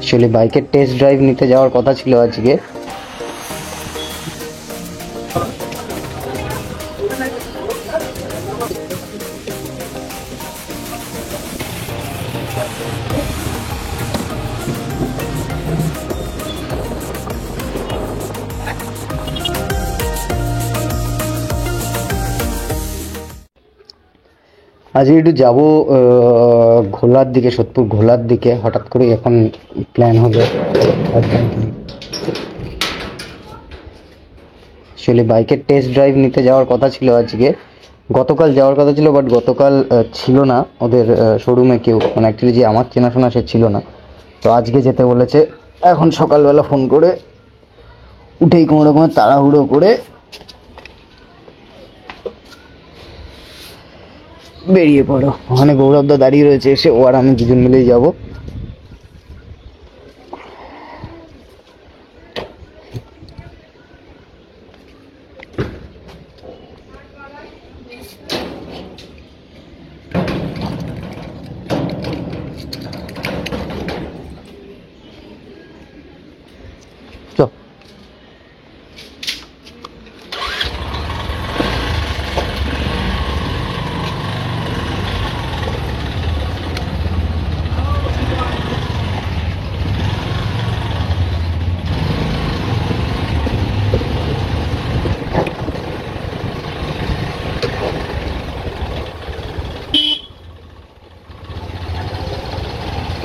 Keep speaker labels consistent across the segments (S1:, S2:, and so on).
S1: Actually বাইকের test drive নিতে যাওয়ার কথা ছিল আজকে। আজকে একটু যাবো ঘোলার দিকে, সোদপুর ঘোলার দিকে। হঠাৎ করে এখন প্ল্যান হবে। অ্যাকচুয়ালি বাইকের টেস্ট ড্রাইভ নিতে যাওয়ার কথা ছিল আজকে। গতকাল যাওয়ার কথা ছিল, বাট গতকাল ছিল না ওদের শোরুমে কেউ, মানে অ্যাকচুয়ালি যে আমার চেনাশোনা সে ছিল না। তো আজকে যেতে বলেছে। এখন সকালবেলা ফোন করে উঠেই কোনো রকমের তাড়াহুড়ো করে বেরিয়ে পড়ো। ওখানে গৌরবদা দাঁড়িয়ে রয়েছে, এসে ও আর আমি দুজন মিলেই যাবো।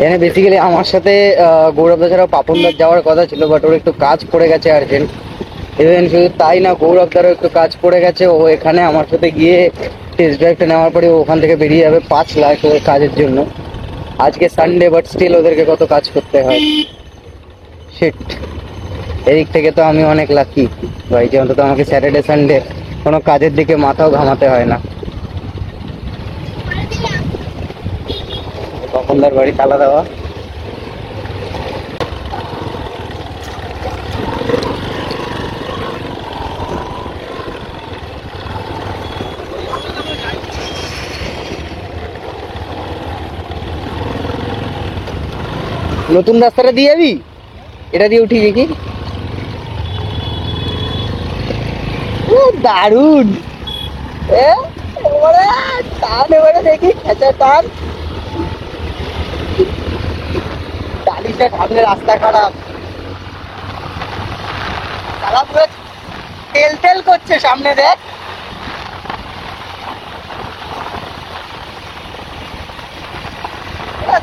S1: এখানে বেসিক্যালি আমার সাথে গৌরবদা ছাড়াও পাপনদার যাওয়ার কথা ছিল, বাট ওর একটু কাজ পড়ে গেছে আর্জেন্ট। ইভেন শুধু তাই না, গৌরবদারও একটু কাজ পড়ে গেছে। ও এখানে আমার সাথে গিয়ে টেস্ট ড্রাইভটা নেওয়ার পরে ওখান থেকে বেরিয়ে যাবে 5 লাখ ওদের কাজের জন্য। আজকে সানডে, বাট স্টিল ওদেরকে কত কাজ করতে হয়। শিট। এদিক থেকে তো আমি অনেক লাকি ভাই, যে অন্তত আমাকে স্যাটারডে সানডে কোনো কাজের দিকে মাথাও ঘামাতে হয় না। পাপনদার বাড়ি তালা দেওয়া। নতুন রাস্তাটা দিয়ে যাবি, এটা দিয়ে উঠি দেখি। দারুন। টান এবারে দেখি, খেঁচা টান। টালিটা সামনে, রাস্তা খারাপ, চালা পুরো তেল তেল করছে সামনে, দেখ।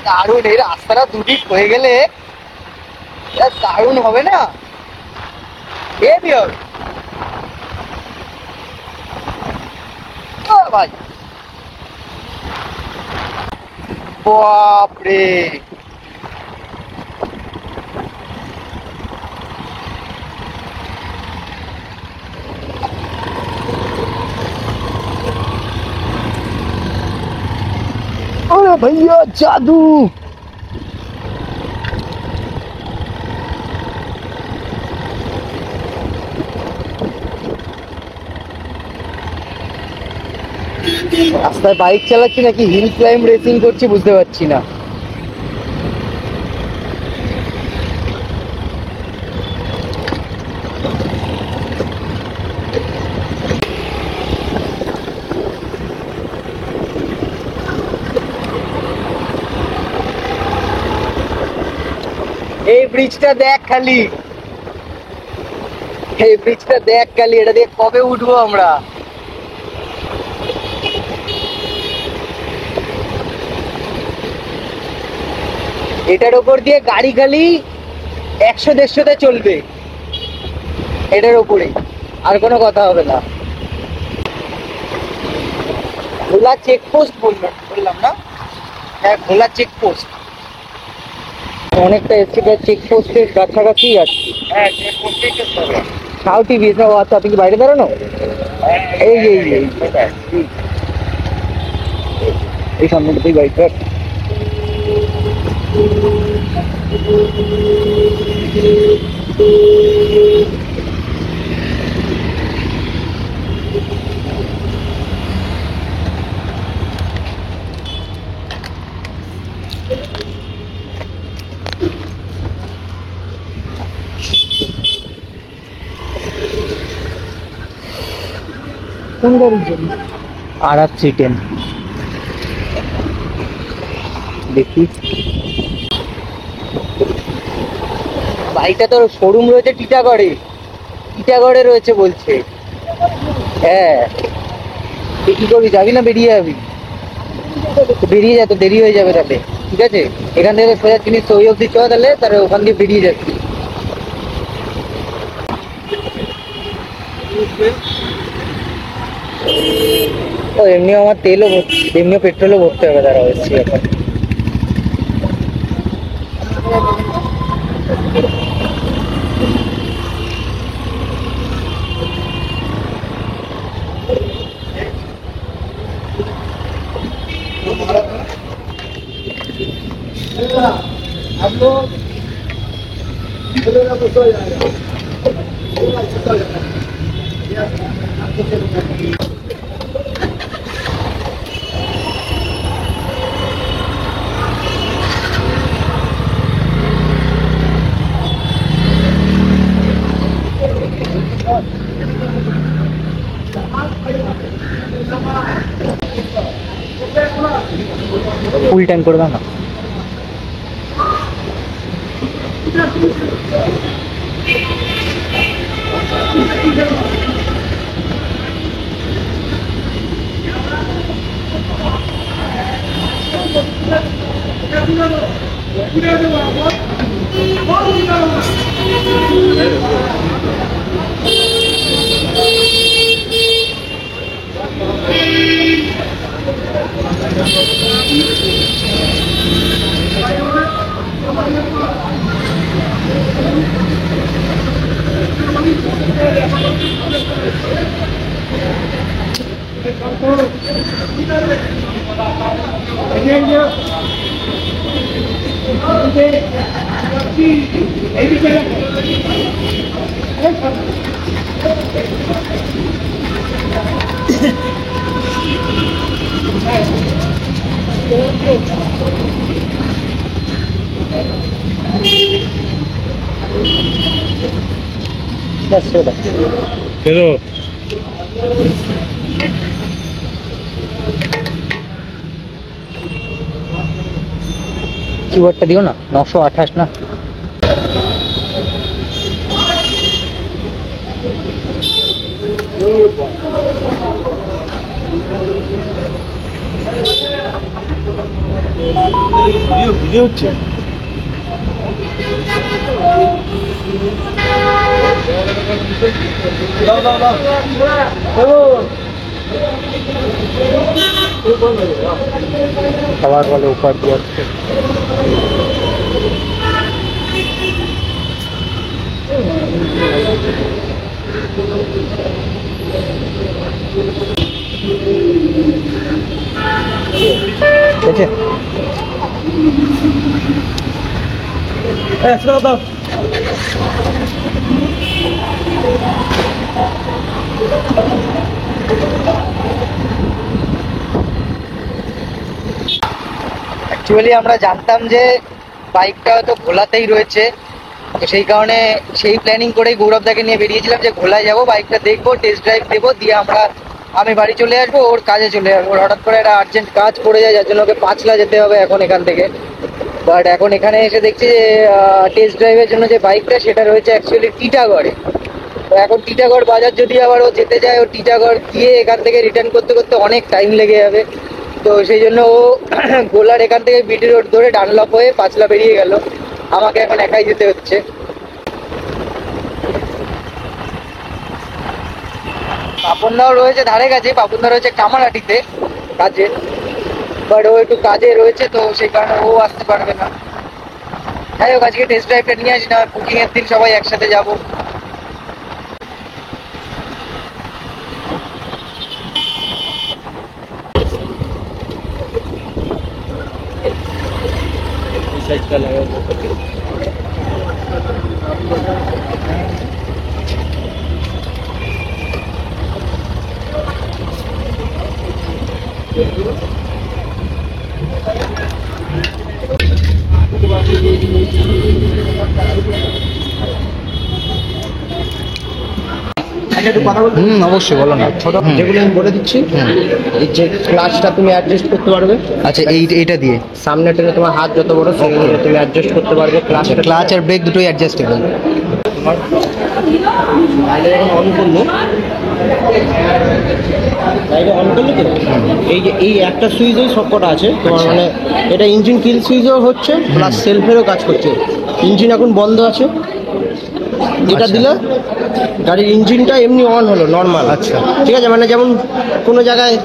S1: দারুন, এই রাস্তাটা দুদিক হয়ে গেলে দারুন হবে না? এ বিয়র ভাই, বাপরে। अरे भैया जादू। রাস্তায় বাইক চালাচ্ছি নাকি হিল ক্লাইম্ব রেসিং করছি বুঝতে পারছি না। এই ব্রিজটা দেখ খালি, এই ব্রিজটা দেখ খালি, এটা দিয়ে কবে উঠবো আমরা? এটার উপর দিয়ে গাড়ি খালি 100-150-তে চলবে, এটার উপরে আর কোনো কথা হবে না। ভোলা চেকপোস্ট বললাম না? হ্যাঁ, ভোলা চেকপোস্ট। অনেকটা এসছি, চেকপোস্টের কাছাকাছি আছি। হ্যাঁ, চেকপোস্টেই তো হবে। তাও টিভি না? আচ্ছা, আপনি কি বাইরে দাঁড়ানো? এই যে এই সামনেটাতেই বাইকটা।
S2: নতুন গাড়ির জন্য।
S1: RR310 দেখি। বাইকটা তোর শোরুম রয়েছে টিটাগড়ে রয়েছে বলছে। হ্যাঁ, তুই কি করবি, যাবি না বেরিয়ে যাবি? বেরিয়ে যা, তো দেরি হয়ে যাবে তাহলে। ঠিক আছে, এখান থেকে সোজা জিনিস ওই অব্দি চ, তাহলে ওখান দিয়ে বেরিয়ে যাচ্ছি। ও এমনিও আমার এমনিও পেট্রোলও ভরতে হবে, তারা হচ্ছে এখন। ফুল ট্যাঙ্ক করে দাও না। কিবোর্ডটা দিও না, 928 না।
S2: ভিডিও হচ্ছে।
S1: খাবার বলে উপর দিয়ে আসছে। ঠিক আছে,
S2: দাও।
S1: অ্যাকচুয়ালি আমরা জানতাম যে বাইকটা হয়তো ঘোলাতেই রয়েছে, তো সেই কারণে সেই প্ল্যানিং করেই গৌরবদাকে নিয়ে বেরিয়েছিলাম যে ঘোলায় যাবো, বাইকটা দেখবো, টেস্ট ড্রাইভ দেবো, দিয়ে আমি বাড়ি চলে আসবো, ওর কাজে চলে যাবো। ওর হঠাৎ করে একটা আর্জেন্ট কাজ পড়ে যায়, যার জন্য ওকে পাঁচলা যেতে হবে এখন এখান থেকে। বাট এখন এখানে এসে দেখছি যে টেস্ট ড্রাইভের জন্য যে বাইকটা সেটা রয়েছে অ্যাকচুয়ালি টিটাগড়ে। তো এখন টিটাগড় বাজার যদি আবার ও যেতে যায়, ও টিটাগড় গিয়ে এখান থেকে রিটার্ন করতে করতে অনেক টাইম লেগে যাবে। তো সেই জন্য ও গোলার এখান থেকে বিটি রোড ধরে ডানলপ হয়ে পাঁচলা বেরিয়ে গেল, আমাকে এখন একাই যেতে হচ্ছে। পাপনদাও রয়েছে ধারে কাছে, পাপনদা রয়েছে কামারহাটিতে কাজে, বাট ও একটু কাজে রয়েছে, তো সেই কারণে ও আসতে পারবে না। যাই হোক, আজকে টেস্ট ড্রাইভটা নিয়ে আসি, না বুকিং এর দিন সবাই একসাথে যাবো।
S3: আচ্ছা একটু কথা বলতে
S1: অবশ্যই বলো না।
S3: যেগুলো আমি বলে দিচ্ছি, এই যে ক্লাচটা তুমি অ্যাডজাস্ট করতে পারবে।
S1: আচ্ছা, এইটা দিয়ে
S3: সামনে টেনে তোমার হাত যত বড় সেগুলো তুমি অ্যাডজাস্ট করতে পারবে।
S1: ক্লাচ আর ব্রেক দুটোই অ্যাডজাস্টেবল।
S3: তোমার গাড়িটা যখন অন করলো, গাড়িটা অন করলো তো, এই যে এই একটা সুইচেই সব কটা আছে তোমার, মানে এটা ইঞ্জিন কিল সুইচও হচ্ছে প্লাস সেলফেরও কাজ করছে। ইঞ্জিন এখন বন্ধ আছে, এটা দিলে গাড়ির ইঞ্জিনটা এমনি অন হলো নর্মাল।
S1: আচ্ছা।
S3: ঠিক আছে, মানে যেমন কোনো জায়গায়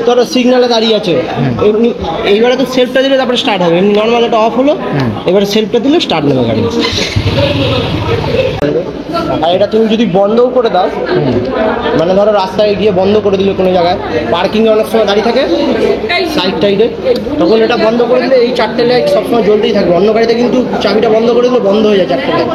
S3: ধরো সিগনালে দাঁড়িয়ে আছে, এমনি এইবারে তো সেলফটা দিলে তারপরে স্টার্ট হবে, এমনি নর্মাল এটা অফ হলো, এবারে সেলফটা দিলে স্টার্ট নেবে গাড়ি। আর এটা তুমি যদি বন্ধও করে দাও, মানে ধরো রাস্তায় গিয়ে বন্ধ করে দিলে কোনো জায়গায়, পার্কিংয়ে অনেক সময় দাঁড়িয়ে থাকে সাইড টাইডে, তখন এটা বন্ধ করে দিলে এই চারটে লাইট সবসময় জ্বলতেই থাকবে। অন্য গাড়িতে কিন্তু চাবিটা বন্ধ করে দিলে বন্ধ হয়ে যায় চারটে লাইট।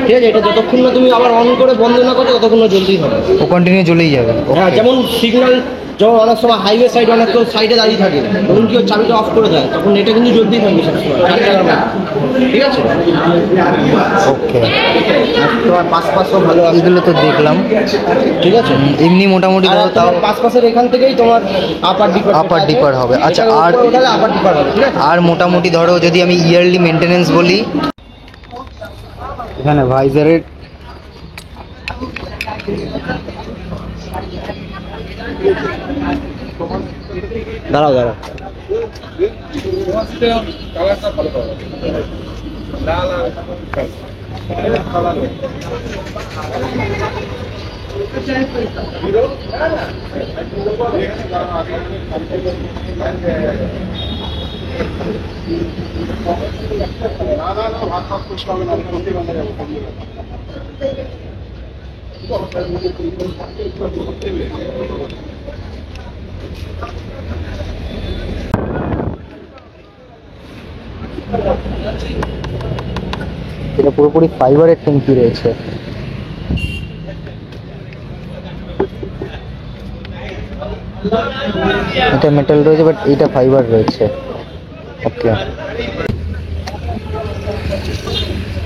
S3: ঠিক আছে, এটা যতক্ষণ না তুমি আবার অন করে বন্ধ না করো ততক্ষণ না জ্বলতেই হবে।
S1: ও কন্টিনিউ জ্বলেই যাবে।
S3: হ্যাঁ, যেমন সিগন্যাল, যেমন অনেক সময় হাইওয়ে সাইড অনেক কেউ সাইডে দাঁড়িয়ে থাকে, তখন কেউ চাবিটা অফ করে দেয়, তখন এটা কিন্তু জ্বলতেই থাকবে সবসময়। ঠিক আছে,
S1: ওকে।
S3: তোমার পাশও ভালো
S1: এইগুলো তো দেখলাম,
S3: ঠিক আছে।
S1: এমনি মোটামুটি
S3: আর
S1: ধরো তাও
S3: পাশের এখান থেকেই তোমার আপার ডিপার
S1: হবে। আচ্ছা, আর
S3: আপার ডিপার হবে, ঠিক আছে।
S1: আর মোটামুটি ধরো যদি আমি ইয়ারলি মেনটেনেন্স বলি, এখানে ভাইজারের
S3: দাঁড়াও।
S1: এটা পুরোপুরি ফাইবারের ট্যাঙ্কি রয়েছে। এটা মেটাল রয়েছে, বাট এইটা ফাইবার রয়েছে। ওকে,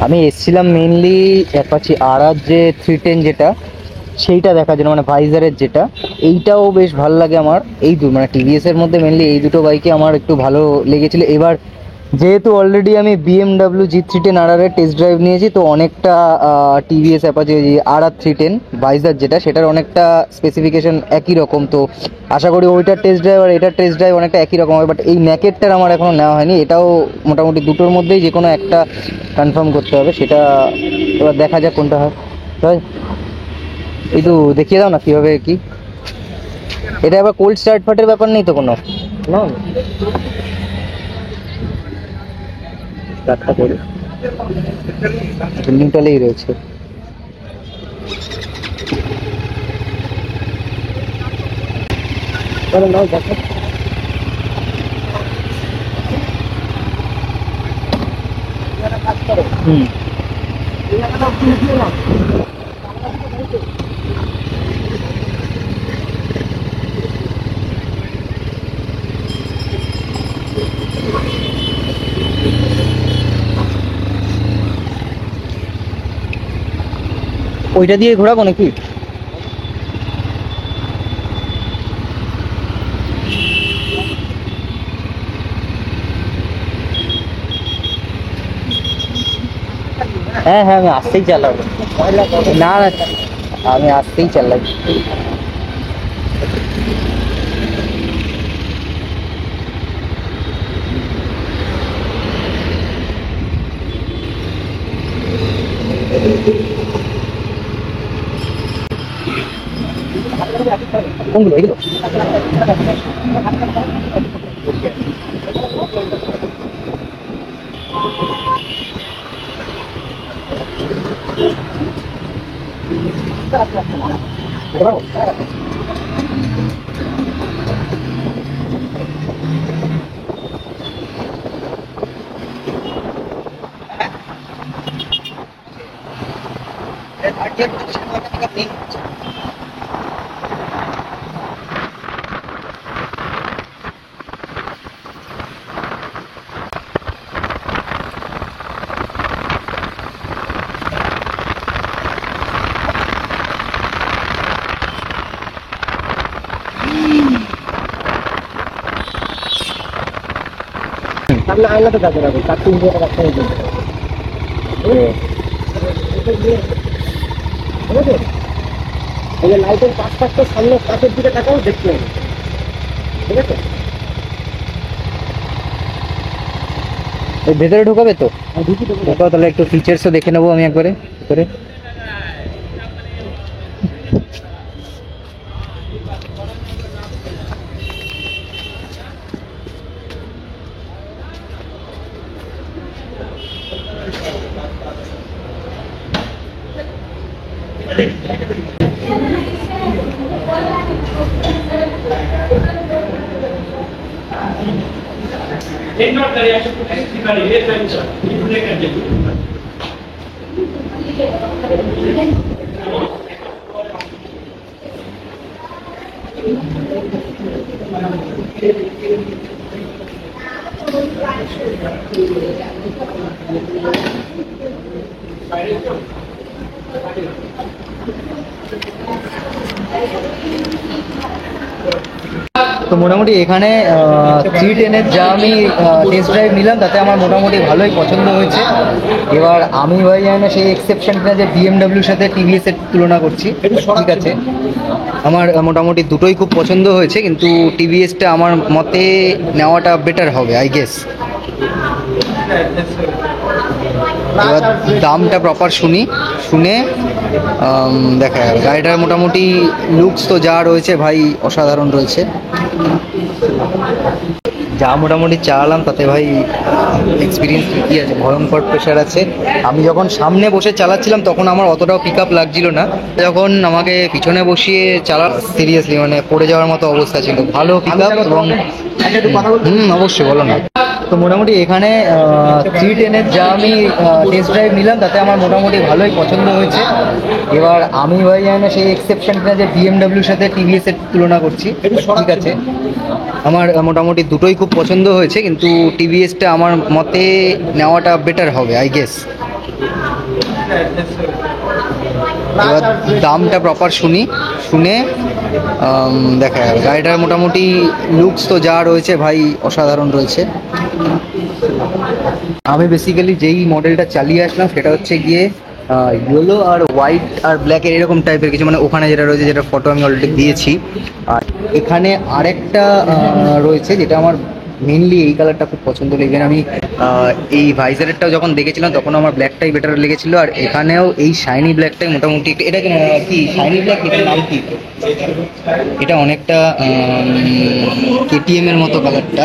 S1: আমি এসছিলাম মেইনলি অ্যাপাচি আর যে 310 যেটা, সেইটা দেখার জন্য, মানে ভাইজারের যেটা। এইটাও বেশ ভালো লাগে আমার। এই মানে টিভিএস এর মধ্যে মেইনলি এই দুটো বাইকে আমার একটু ভালো লেগেছিল। এবার যেহেতু অলরেডি আমি BMW G310 RR এর টেস্ট ড্রাইভ নিয়েছি, তো অনেকটা টিভিএস অ্যাপাচি RR310 ভাইজার যেটা, সেটার অনেকটা স্পেসিফিকেশন একই রকম। তো আশা করি ওইটার টেস্ট ড্রাইভ আর এটার টেস্ট ড্রাইভ অনেকটা একই রকম হবে। বাট এই ন্যাকেটটার আমার এখনও নেওয়া হয়নি। এটাও মোটামুটি দুটোর মধ্যেই যে কোনো একটা কনফার্ম করতে হবে, সেটা এবার দেখা যাক কোনটা হয়। তাই একটু দেখিয়ে দাও না কীভাবে কি। এটা আবার কোল্ড স্টার্ট ফাটের ব্যাপার নেই তো কোনো? না, স্টার্টটা করে নিউট্রালেই রয়েছে। হুম, ওইটা দিয়ে ঘোরাবো নাকি? হ্যাঁ হ্যাঁ, আমি আসতেই চালাবো। না না, আমি আসতেই চালাই। কোনগুলো এগুলো?
S3: সামনে আয়নাতে দেখো রাখো 4-3 টাকা রাখতে হবে। ঠিক আছে, এই যে লাইটের পাশটা সামনে কাছের দিকে তাকাও, দেখতে হবে। ঠিক আছে,
S1: এর ভেতরে ঢোকাবে তো?
S3: আর ঢুকি দেবো।
S1: ঢোকাও, তাহলে একটু ফিচার্সও দেখে নেবো আমি একবারে করে। তো মোটামুটি এখানে 310-এর যা আমি টেস্ট ড্রাইভ নিলাম তাতে আমার মোটামুটি ভালোই পছন্দ হয়েছে। এবার আমি ভাই জানি না সেই এক্সেপশনটা যে বিএমডাব্লিউর সাথে টিভিএস এর তুলনা করছি, ঠিক আছে। আমার মোটামুটি দুটোই খুব পছন্দ হয়েছে, কিন্তু টিভিএসটা আমার মতে নেওয়াটা বেটার হবে আই গেস। এবার দামটা প্রপার শুনে দেখা যাবে। গাড়িটার মোটামুটি লুকস তো যা রয়েছে ভাই অসাধারণ রয়েছে। যা মোটামুটি চালালাম তাতে ভাই এক্সপিরিয়েন্স ঠিকই আছে, ভয়ঙ্কর প্রেশার আছে। আমি যখন সামনে বসে চালাচ্ছিলাম তখন আমার অতটাও পিক আপ লাগছিল না, যখন আমাকে পিছনে বসিয়ে সিরিয়াসলি মানে পড়ে যাওয়ার মতো অবস্থা ছিল। ভালো পিক আপ এবং অবশ্যই বলো না। তো মোটামুটি এখানে 310-এর যা আমি টেস্ট ড্রাইভ নিলাম তাতে আমার মোটামুটি ভালোই পছন্দ হয়েছে। এবার আমি ভাই জানি না সেই এক্সেপশনটা যে বিএমডাব্লিউর সাথে টিভিএস এর তুলনা করছি, ঠিক আছে। আমার মোটামুটি দুটোই খুব পছন্দ হয়েছে, কিন্তু টিভিএসটা আমার মতে নেওয়াটা বেটার হবে আই গেস। এবার দামটা প্রপার শুনে দেখা যাবে। গাড়িটার মোটামুটি লুকস তো যা রয়েছে ভাই অসাধারণ রয়েছে। আমি বেসিক্যালি যেই মডেলটা চালিয়ে আসলাম সেটা হচ্ছে গিয়ে ইয়েলো আর হোয়াইট আর ব্ল্যাকের এরকম টাইপের কিছু, মানে ওখানে যেটা রয়েছে, যেটা ফটো আমি অলরেডি দিয়েছি। আর এখানে আরেকটা রয়েছে যেটা আমার মেনলি এই কালারটা খুব পছন্দ লেগে। আমি এই ভাইজারেরটাও যখন দেখেছিলাম তখন আমার ব্ল্যাকটাই বেটার লেগেছিল, আর এখানেও এই শাইনি ব্ল্যাকটাই মোটামুটি। এটা কি শাইনি ব্ল্যাক, এটার নাম কি? এটা অনেকটা কেটিএম এর মতো কালারটা,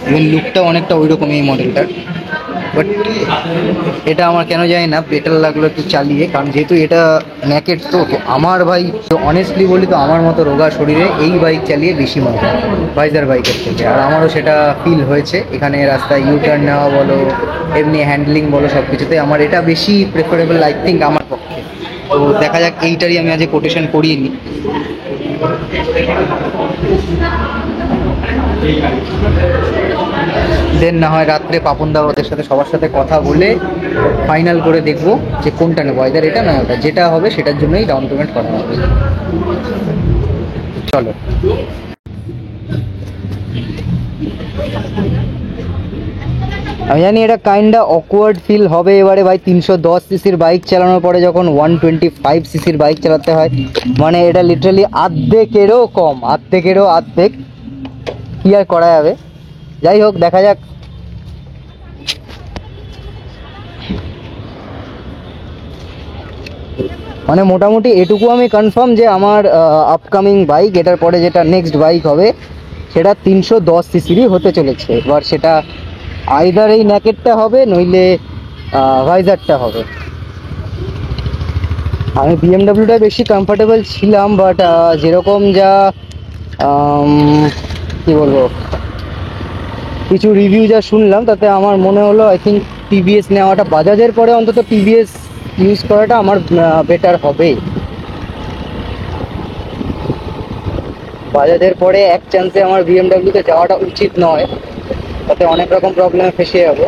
S1: এবং লুকটা অনেকটা ওই রকম এই মডেলটার। বাট এটা আমার কেন জানি না বেটার লাগলো একটু চালিয়ে, কারণ যেহেতু এটা ন্যাকেট তো আমার ভাই, তো অনেস্টলি বলি তো আমার মতো রোগা শরীরে এই বাইক চালিয়ে বেশি মজা ভাইজার বাইকের থেকে। আর আমারও সেটা ফিল হয়েছে এখানে রাস্তায় ইউটার্ন নেওয়া বলো, এমনি হ্যান্ডলিং বলো, সব কিছুতে আমার এটা বেশি প্রেফারেবল আই থিঙ্ক আমার পক্ষে। তো দেখা যাক, এইটারই আমি আজ কোটেশন করিয়ে নিই। দেন না হয় রাত্রে পাপনদা ওদের সাথে সবার সাথে কথা বলে ফাইনাল করে দেখবো যে কোনটা নেবো, আইদার এটা না ওটা, যেটা হবে সেটার জন্যই ডাউন পেমেন্ট করা হবে। চলো। আমি জানি এটা কাইন্ডা অকওয়ার্ড ফিল হবে এবারে ভাই, 310 সিসির বাইক চালানোর পরে যখন 125 সিসির বাইক চালাতে হয়, মানে এটা লিটারালি আর্ধেকেরও কম, আর্ধেক। কি আর করা যাবে, যাই হোক দেখা যাক। মানে মোটামুটি এটুকু আমি কনফার্ম যে আমার আপকামিং বাইক, এটার পরে যেটা নেক্সট বাইক হবে সেটা 310 সিসিরই হতে চলেছে। এবার সেটা আইদার এই ন্যাকেটটা হবে নইলে ভাইজারটা হবে। আমি বিএমডাব্লিউটা বেশি কমফোর্টেবল ছিলাম, বাট যেরকম যা কি বলবো, কিছু রিভিউ যা শুনলাম তাতে আমার মনে হলো আই থিঙ্ক টিভিএস নেওয়াটা, বাজাজের পরে অন্তত টিভিএস ইউজ করাটা আমার বেটার হবে। বাজাজের পরে এক চান্সে আমার বিএমডাব্লিউতে যাওয়াটা উচিত নয়, তাতে অনেক রকম প্রবলেমে ফেসে যাবো।